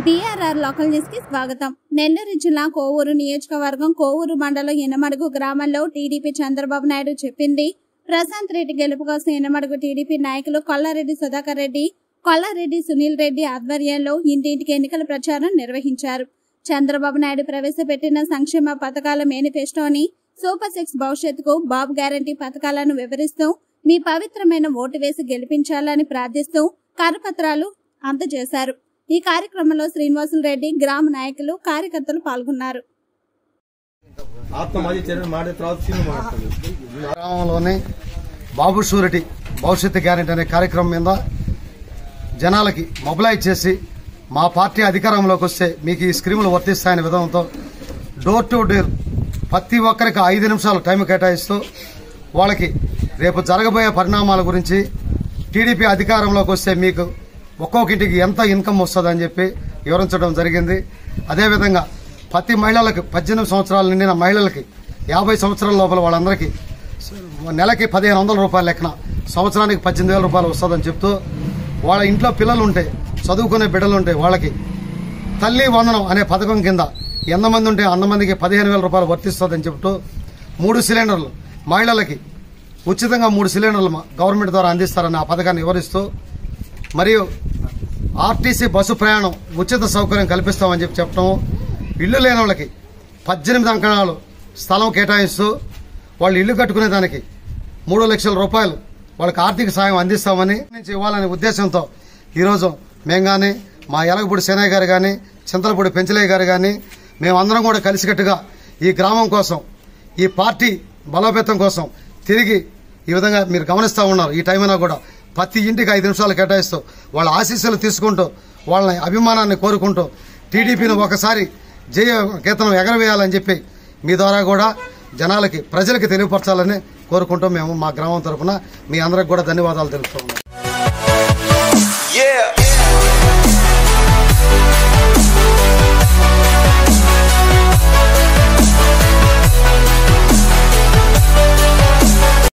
DRR local news కి స్వాగతం. నెల్లూరు జిల్లా కోవూరు నియోజకవర్గం కోవూరు మండలం ఎనమడుగు గ్రామంలో టీడీపీ చంద్రబాబు నాయుడు చెప్పింది. ప్రశాంత్ రెడ్డి గెలుపు కోసం ఎనమడుగు టీడీపీ నాయకులు కొల్లారెడ్డి సుధాకర్ రెడ్డి, కొల్లారెడ్డి సునీల్ రెడ్డి ఆధ్వర్యంలో ఇంటింటికి ఎన్నికల ప్రచారం నిర్వహించారు. చంద్రబాబు నాయుడు ప్రవేశపెట్టిన సంక్షేమ పథకాల మేనిఫెస్టోని, సూపర్ 6 భవిష్యత్తుకు బాబు గ్యారంటీ పథకాలను వివరిస్తూ మీ పవిత్రమైన ఓటు వేసి గెలిపించాలని ప్రార్థిస్తూ కరపత్రాలు అందజేశారు. ఈ కార్యక్రమంలో శ్రీనివాసులు రెడ్డి, గ్రామ నాయకులు, కార్యకర్తలు పాల్గొన్నారు. గ్రామంలోని బాబు షూరిటీ భవిష్యత్తు గ్యారెంటీ అనే కార్యక్రమం మీద జనాలకి మొబిలైజ్ చేసి మా పార్టీ అధికారంలోకి వస్తే మీకు ఈ స్కీములు వర్తిస్తాయనే విధానంతో డోర్ టు డోర్ ప్రతి ఒక్కరికి 5 నిమిషాలు టైం కేటాయిస్తూ వాళ్ళకి రేపు జరగబోయే పరిణామాల గురించి టీడీపీ అధికారంలోకి వస్తే మీకు ఒక్కొక్కటికి ఎంత ఇన్కమ్ వస్తుందని చెప్పి వివరించడం జరిగింది. అదేవిధంగా ప్రతి మహిళలకు 18 సంవత్సరాలు నిండిన మహిళలకి 50 సంవత్సరాల లోపల వాళ్ళందరికీ నెలకి 1500 రూపాయల లెక్కన సంవత్సరానికి 18,000 రూపాయలు వస్తుందని చెప్తూ వాళ్ళ ఇంట్లో పిల్లలు ఉంటే, చదువుకునే బిడ్డలు ఉంటే వాళ్ళకి తల్లి వందనం అనే పథకం కింద ఎంతమంది ఉంటే అంతమందికి 15,000 రూపాయలు వర్తిస్తుందని చెబుతూ 3 సిలిండర్లు మహిళలకి ఉచితంగా 3 సిలిండర్లు గవర్నమెంట్ ద్వారా అందిస్తారని ఆ పథకాన్ని వివరిస్తూ, మరియు ఆర్టీసీ బస్సు ప్రయాణం ఉచిత సౌకర్యం కల్పిస్తామని చెప్పి చెప్పడం, ఇల్లు లేని వాళ్ళకి 18 అంకణాలు స్థలం కేటాయిస్తూ వాళ్ళు ఇల్లు కట్టుకునే దానికి 3 లక్షల రూపాయలు వాళ్ళకి ఆర్థిక సాయం అందిస్తామని నుంచి ఇవ్వాలనే ఉద్దేశంతో ఈరోజు మేము కానీ, మా ఎలగపూడి సేనయ్య గారు కానీ, చింతలపూడి పెంచలయ్య గారు కానీ మేమందరం కూడా కలిసికట్టుగా ఈ గ్రామం కోసం, ఈ పార్టీ బలోపేతం కోసం తిరిగి ఈ విధంగా మీరు గమనిస్తూ ఉన్నారు. ఈ టైం అయినా కూడా ప్రతి ఇంటికి 5 నిమిషాలు కేటాయిస్తూ వాళ్ళ ఆశీస్సులు తీసుకుంటూ వాళ్ళ అభిమానాన్ని కోరుకుంటూ టీడీపీని ఒకసారి జయ గీతం ఎగరవేయాలని చెప్పి మీ ద్వారా కూడా జనాలకి, ప్రజలకి తెలియపరచాలని కోరుకుంటూ మేము మా గ్రామం తరఫున మీ అందరికి కూడా ధన్యవాదాలు తెలుపుతున్నాం.